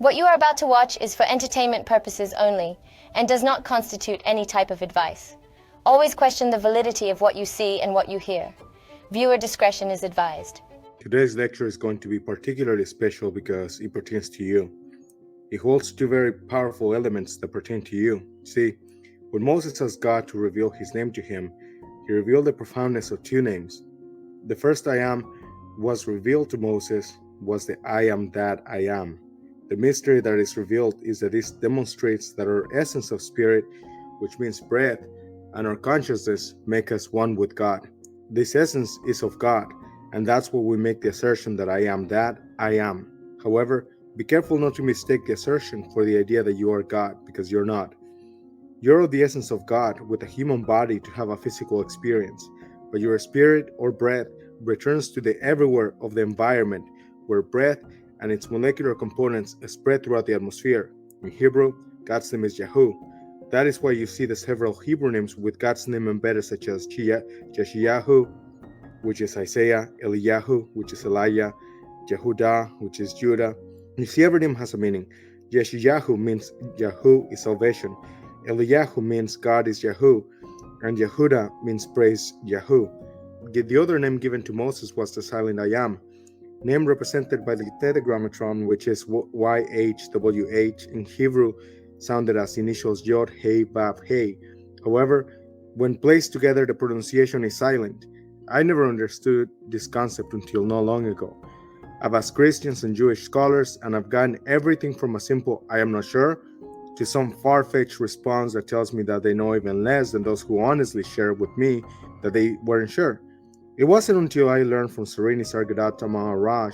What you are about to watch is for entertainment purposes only and does not constitute any type of advice. Always question the validity of what you see and what you hear. Viewer discretion is advised. Today's lecture is going to be particularly special because it pertains to you. It holds two very powerful elements that pertain to you. See, when Moses asked God to reveal his name to him, he revealed the profoundness of two names. The first I am was revealed to Moses was the I am that I am. The mystery that is revealed is that this demonstrates that our essence of spirit, which means breath, and our consciousness make us one with God. This essence is of God, and that's where we make the assertion that I am that I am. However, be careful not to mistake the assertion for the idea that you are God, because you're not. You're of the essence of God with a human body to have a physical experience, but your spirit or breath returns to the everywhere of the environment where breath and its molecular components spread throughout the atmosphere. In Hebrew, God's name is Yahu. That is why you see the several Hebrew names with God's name embedded, such as Yeshayahu, which is Isaiah, Eliyahu, which is Elijah, Jehudah, which is Judah. You see, every name has a meaning. Yeshayahu means Yahu is salvation. Eliyahu means God is Yahu, and Yehudah means praise Yahu. The other name given to Moses was the silent I am, name represented by the tetragrammaton, which is YHWH in Hebrew, sounded as initials Yod, Hey, Vav, Hey. However, when placed together, the pronunciation is silent. I never understood this concept until not long ago. I've asked Christians and Jewish scholars, and I've gotten everything from a simple I am not sure to some far-fetched response that tells me that they know even less than those who honestly shared with me that they weren't sure. It wasn't until I learned from Serini Sargadatta Maharaj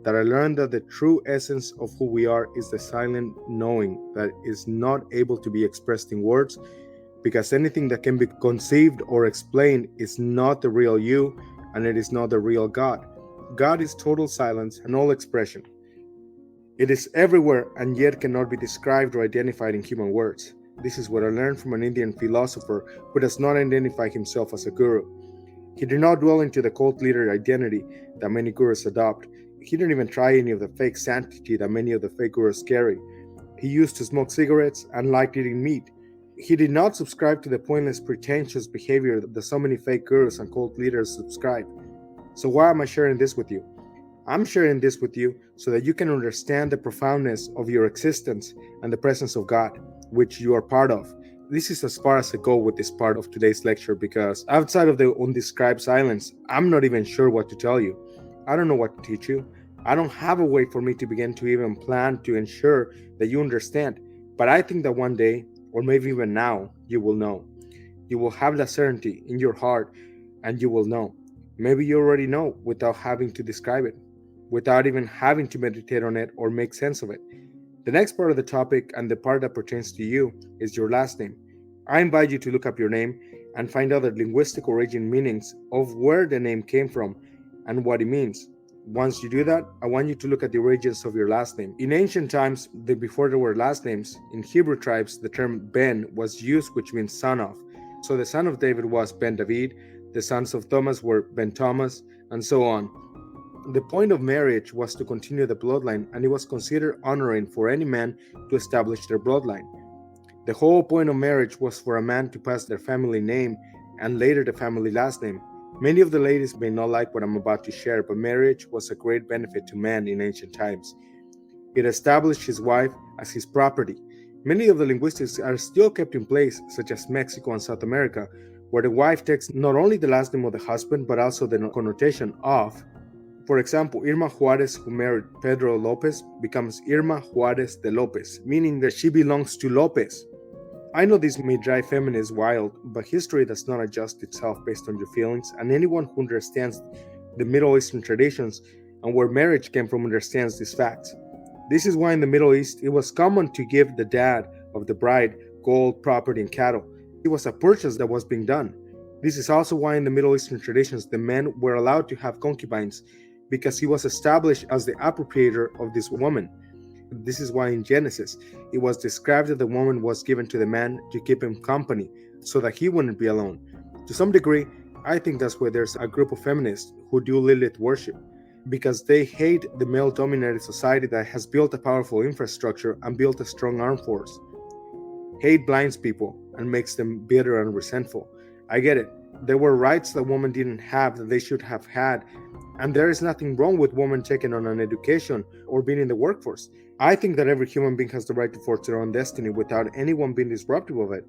that I learned that the true essence of who we are is the silent knowing that is not able to be expressed in words, because anything that can be conceived or explained is not the real you, and it is not the real God. God is total silence and all expression. It is everywhere and yet cannot be described or identified in human words. This is what I learned from an Indian philosopher who does not identify himself as a guru. He did not dwell into the cult leader identity that many gurus adopt. He didn't even try any of the fake sanctity that many of the fake gurus carry. He used to smoke cigarettes and liked eating meat. He did not subscribe to the pointless, pretentious behavior that so many fake gurus and cult leaders subscribe. So why am I sharing this with you? I'm sharing this with you so that you can understand the profoundness of your existence and the presence of God, which you are part of. This is as far as I go with this part of today's lecture, because outside of the undescribed silence, I'm not even sure what to tell you. I don't know what to teach you. I don't have a way for me to begin to even plan to ensure that you understand. But I think that one day, or maybe even now, you will know. You will have that certainty in your heart, and you will know. Maybe you already know without having to describe it, without even having to meditate on it or make sense of it. The next part of the topic, and the part that pertains to you, is your last name. I invite you to look up your name and find out the linguistic origin meanings of where the name came from and what it means. Once you do that, I want you to look at the origins of your last name. In ancient times, before there were last names, in Hebrew tribes, the term Ben was used, which means son of. So the son of David was Ben David, the sons of Thomas were Ben Thomas, and so on. The point of marriage was to continue the bloodline, and it was considered honoring for any man to establish their bloodline. The whole point of marriage was for a man to pass their family name and later the family last name. Many of the ladies may not like what I'm about to share, but marriage was a great benefit to man in ancient times. It established his wife as his property. Many of the linguistics are still kept in place, such as Mexico and South America, where the wife takes not only the last name of the husband, but also the connotation of. For example, Irma Juarez, who married Pedro Lopez, becomes Irma Juarez de Lopez, meaning that she belongs to Lopez. I know this may drive feminists wild, but history does not adjust itself based on your feelings, and anyone who understands the Middle Eastern traditions and where marriage came from understands these facts. This is why in the Middle East, it was common to give the dad of the bride gold, property, and cattle. It was a purchase that was being done. This is also why in the Middle Eastern traditions, the men were allowed to have concubines, because he was established as the appropriator of this woman. This is why in Genesis, it was described that the woman was given to the man to keep him company, so that he wouldn't be alone. To some degree, I think that's why there's a group of feminists who do Lilith worship. because they hate the male-dominated society that has built a powerful infrastructure and built a strong armed force. Hate blinds people and makes them bitter and resentful. I get it. There were rights that women didn't have that they should have had, and there is nothing wrong with women taking on an education or being in the workforce. I think that every human being has the right to forge their own destiny without anyone being disruptive of it.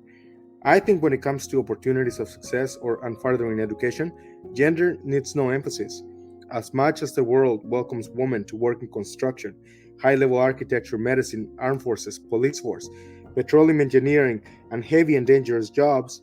I think when it comes to opportunities of success and furthering education, gender needs no emphasis. As much as the world welcomes women to work in construction, high-level architecture, medicine, armed forces, police force, petroleum engineering, and heavy and dangerous jobs,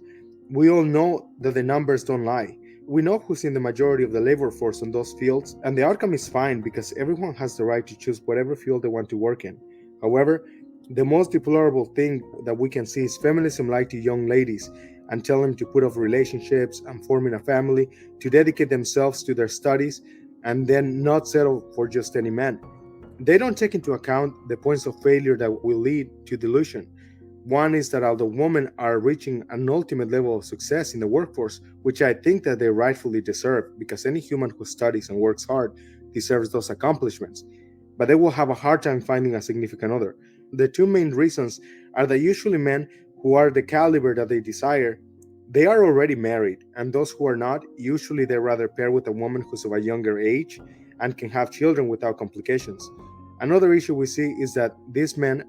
we all know that the numbers don't lie. We know who's in the majority of the labor force in those fields, and the outcome is fine because everyone has the right to choose whatever field they want to work in. However, the most deplorable thing that we can see is feminism lie to young ladies and tell them to put off relationships and forming a family, to dedicate themselves to their studies, and then not settle for just any man. They don't take into account the points of failure that will lead to delusion. One is that although women are reaching an ultimate level of success in the workforce, which I think that they rightfully deserve, because any human who studies and works hard deserves those accomplishments, but they will have a hard time finding a significant other. The two main reasons are that usually men who are the caliber that they desire, they are already married, and those who are not, usually they rather pair with a woman who's of a younger age and can have children without complications. Another issue we see is that these men,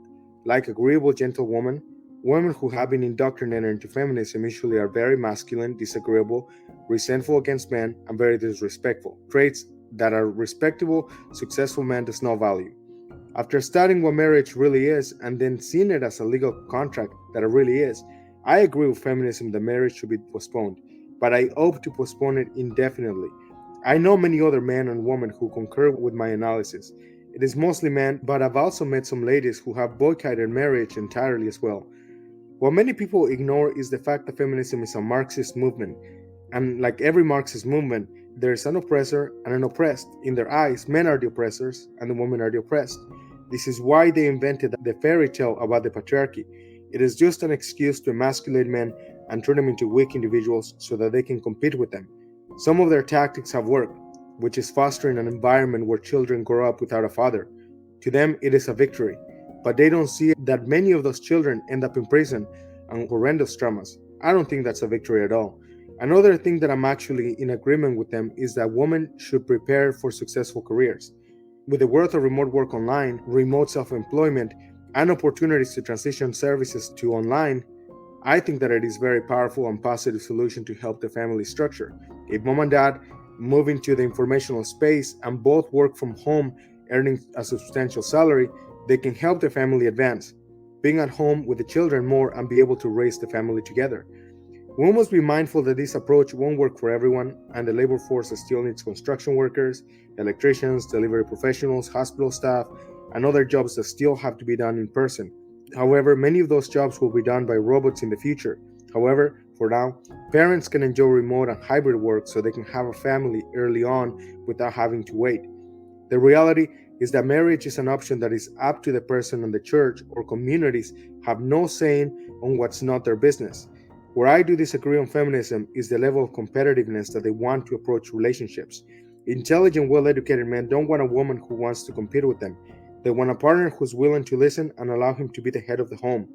like agreeable gentlewomen, women who have been indoctrinated into feminism usually are very masculine, disagreeable, resentful against men, and very disrespectful, traits that a respectable, successful man does not value. After studying what marriage really is and then seeing it as a legal contract that it really is, I agree with feminism that marriage should be postponed, but I hope to postpone it indefinitely. I know many other men and women who concur with my analysis. It is mostly men, but I've also met some ladies who have boycotted marriage entirely as well. What many people ignore is the fact that feminism is a Marxist movement, and like every Marxist movement, there is an oppressor and an oppressed. In their eyes, men are the oppressors and the women are the oppressed. This is why they invented the fairy tale about the patriarchy. It is just an excuse to emasculate men and turn them into weak individuals so that they can compete with them. Some of their tactics have worked, which is fostering an environment where children grow up without a father. To them, it is a victory, but they don't see that many of those children end up in prison and horrendous traumas. I don't think that's a victory at all. Another thing that I'm actually in agreement with them is that women should prepare for successful careers. With the world of remote work online, remote self-employment, and opportunities to transition services to online, I think that it is a very powerful and positive solution to help the family structure. If mom and dad move into the informational space and both work from home, earning a substantial salary, they can help the family advance, being at home with the children more and be able to raise the family together. We must be mindful that this approach won't work for everyone, and the labor force still needs construction workers, electricians, delivery professionals, hospital staff, and other jobs that still have to be done in person. However, many of those jobs will be done by robots in the future. However, for now, parents can enjoy remote and hybrid work so they can have a family early on without having to wait. The reality is that marriage is an option that is up to the person, and the church or communities have no say on what's not their business. Where I do disagree on feminism is the level of competitiveness that they want to approach relationships. Intelligent, well-educated men don't want a woman who wants to compete with them. They want a partner who's willing to listen and allow him to be the head of the home.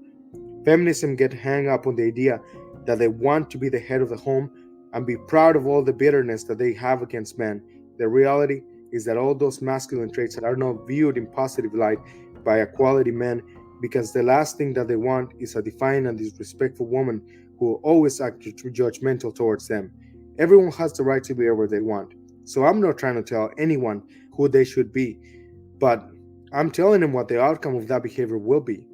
Feminism get hung up on the idea that they want to be the head of the home and be proud of all the bitterness that they have against men. The reality is that all those masculine traits are not viewed in positive light by a quality man, because the last thing that they want is a defiant and disrespectful woman who will always act judgmental towards them. Everyone has the right to be wherever they want. So I'm not trying to tell anyone who they should be, but I'm telling them what the outcome of that behavior will be.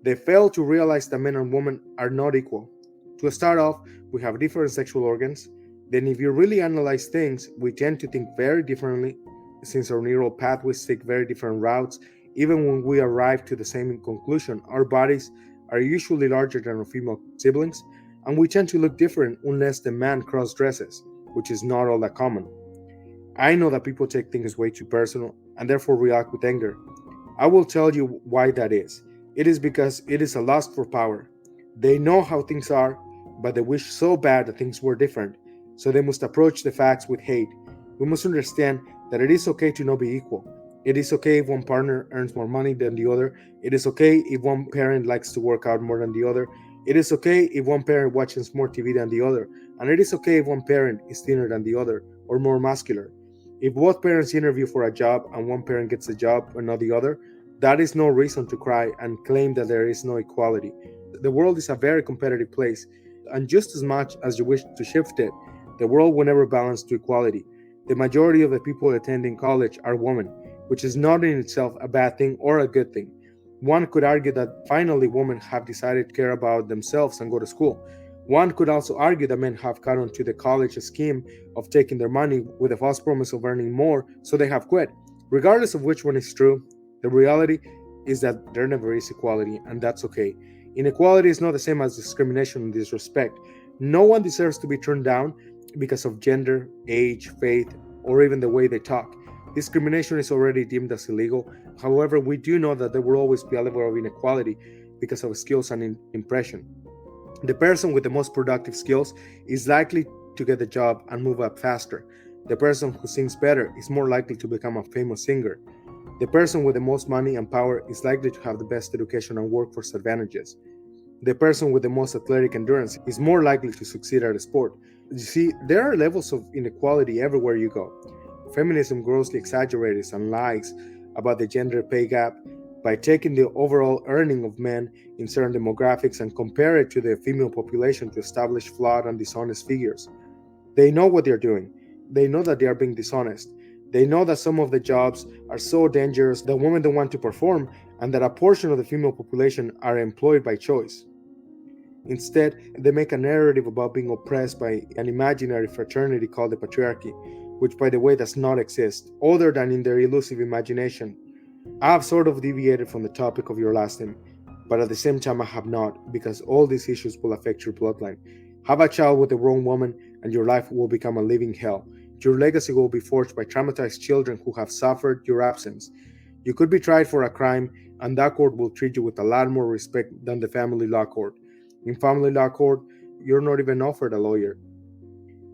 They fail to realize that men and women are not equal. To start off, we have different sexual organs. Then if you really analyze things, we tend to think very differently, since our neural pathways take very different routes. Even when we arrive to the same conclusion, our bodies are usually larger than our female siblings, and we tend to look different unless the man cross-dresses, which is not all that common. I know that people take things way too personal and therefore react with anger. I will tell you why that is. It is because it is a lust for power. They know how things are, but they wish so bad that things were different, so they must approach the facts with hate. We must understand that it is okay to not be equal. It is okay if one partner earns more money than the other. It is okay if one parent likes to work out more than the other. It is okay if one parent watches more TV than the other. And it is okay if one parent is thinner than the other or more muscular. If both parents interview for a job and one parent gets the job and not the other, that is no reason to cry and claim that there is no equality. The world is a very competitive place, and just as much as you wish to shift it, the world will never balance to equality. The majority of the people attending college are women, which is not in itself a bad thing or a good thing. One could argue that finally women have decided to care about themselves and go to school. One could also argue that men have caught on to the college scheme of taking their money with a false promise of earning more, so they have quit. Regardless of which one is true, the reality is that there never is equality, and that's okay. Inequality is not the same as discrimination and disrespect. No one deserves to be turned down because of gender, age, faith, or even the way they talk. Discrimination is already deemed as illegal. However, we do know that there will always be a level of inequality because of skills and impression. The person with the most productive skills is likely to get the job and move up faster. The person who sings better is more likely to become a famous singer. The person with the most money and power is likely to have the best education and workforce advantages. The person with the most athletic endurance is more likely to succeed at a sport. You see, there are levels of inequality everywhere you go. Feminism grossly exaggerates and lies about the gender pay gap by taking the overall earning of men in certain demographics and compare it to the female population to establish flawed and dishonest figures. They know what they're doing. They know that they are being dishonest. They know that some of the jobs are so dangerous that women don't want to perform, and that a portion of the female population are employed by choice. Instead, they make a narrative about being oppressed by an imaginary fraternity called the patriarchy, which, by the way, does not exist, other than in their elusive imagination. I have sort of deviated from the topic of your last name, but at the same time I have not, because all these issues will affect your bloodline. Have a child with the wrong woman and your life will become a living hell. Your legacy will be forged by traumatized children who have suffered your absence. You could be tried for a crime, and that court will treat you with a lot more respect than the family law court. In family law court, you're not even offered a lawyer.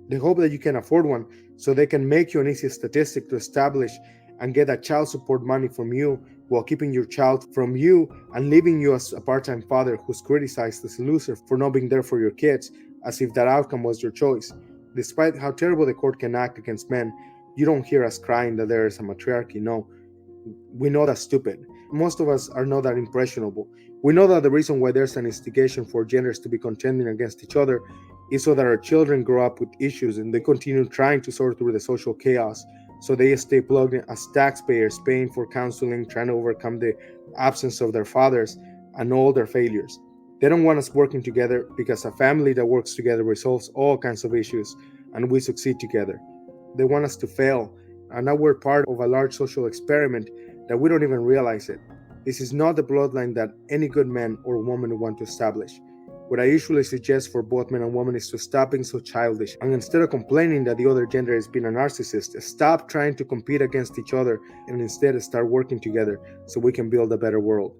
They hope that you can afford one, so they can make you an easy statistic to establish and get a child support money from you while keeping your child from you and leaving you as a part-time father who's criticized as a loser for not being there for your kids, as if that outcome was your choice. Despite how terrible the court can act against men, you don't hear us crying that there is a matriarchy. No, we know that's stupid. Most of us are not that impressionable. We know that the reason why there's an instigation for genders to be contending against each other is so that our children grow up with issues and they continue trying to sort through the social chaos, so they stay plugged in as taxpayers, paying for counseling, trying to overcome the absence of their fathers and all their failures. They don't want us working together, because a family that works together resolves all kinds of issues and we succeed together. They want us to fail, and now we're part of a large social experiment that we don't even realize it. This is not the bloodline that any good man or woman would want to establish. What I usually suggest for both men and women is to stop being so childish, and instead of complaining that the other gender is being a narcissist, stop trying to compete against each other and instead start working together so we can build a better world.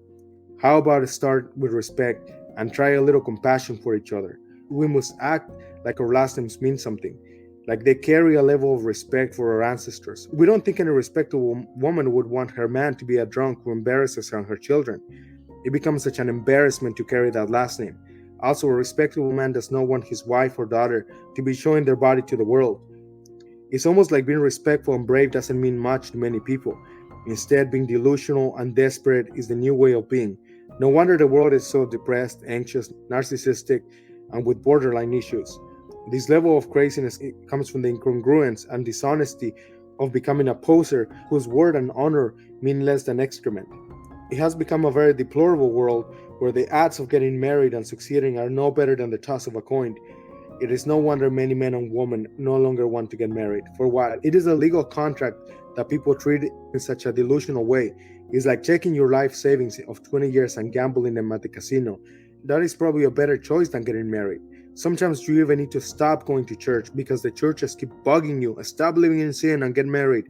How about start with respect and try a little compassion for each other? We must act like our last names mean something, like they carry a level of respect for our ancestors. We don't think any respectable woman would want her man to be a drunk who embarrasses her and her children. It becomes such an embarrassment to carry that last name. Also, a respectable man does not want his wife or daughter to be showing their body to the world. It's almost like being respectful and brave doesn't mean much to many people. Instead, being delusional and desperate is the new way of being. No wonder the world is so depressed, anxious, narcissistic, and with borderline issues. This level of craziness comes from the incongruence and dishonesty of becoming a poser whose word and honor mean less than excrement. It has become a very deplorable world where the odds of getting married and succeeding are no better than the toss of a coin. It is no wonder many men and women no longer want to get married. For what? It is a legal contract that people treat in such a delusional way. It's like checking your life savings of 20 years and gambling them at the casino. That is probably a better choice than getting married. Sometimes you even need to stop going to church because the churches keep bugging you. Stop living in sin and get married.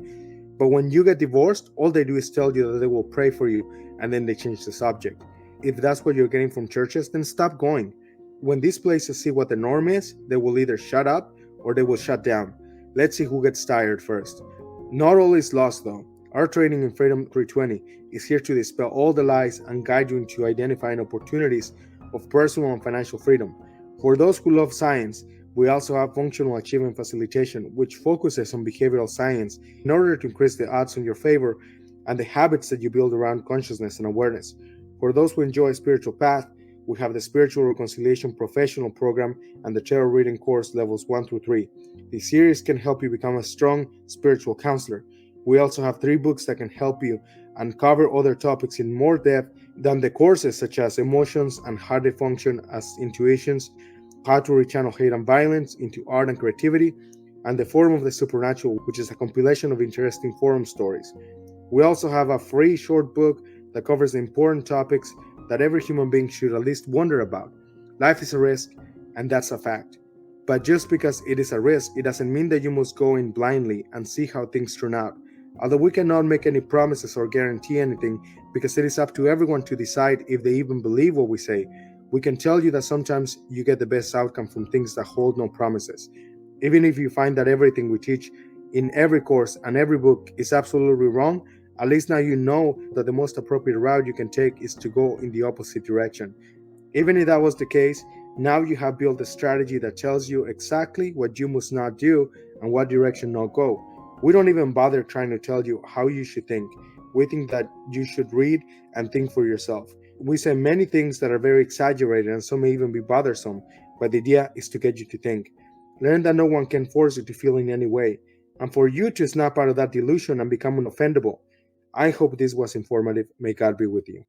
But when you get divorced, all they do is tell you that they will pray for you, and then they change the subject. If that's what you're getting from churches, then stop going. When these places see what the norm is, they will either shut up or they will shut down. Let's see who gets tired first. Not all is lost though. Our training in Freedom 320 is here to dispel all the lies and guide you into identifying opportunities of personal and financial freedom. For those who love science, we also have Functional Achievement Facilitation, which focuses on behavioral science in order to increase the odds in your favor and the habits that you build around consciousness and awareness. For those who enjoy a spiritual path, we have the Spiritual Reconciliation Professional Program and the Tarot Reading Course levels 1 through 3. This series can help you become a strong spiritual counselor. We also have 3 books that can help you uncover other topics in more depth than the courses, such as Emotions and How They Function as Intuitions, How to Rechannel Hate and Violence into Art and Creativity, and The Forum of the Supernatural, which is a compilation of interesting forum stories. We also have a free short book that covers the important topics that every human being should at least wonder about. Life is a risk, and that's a fact. But just because it is a risk, it doesn't mean that you must go in blindly and see how things turn out. Although we cannot make any promises or guarantee anything because it is up to everyone to decide if they even believe what we say, we can tell you that sometimes you get the best outcome from things that hold no promises. Even if you find that everything we teach in every course and every book is absolutely wrong, at least now you know that the most appropriate route you can take is to go in the opposite direction. Even if that was the case, now you have built a strategy that tells you exactly what you must not do and what direction not go. We don't even bother trying to tell you how you should think. We think that you should read and think for yourself. We say many things that are very exaggerated and some may even be bothersome, but the idea is to get you to think. Learn that no one can force you to feel in any way, and for you to snap out of that delusion and become unoffendable. I hope this was informative. May God be with you.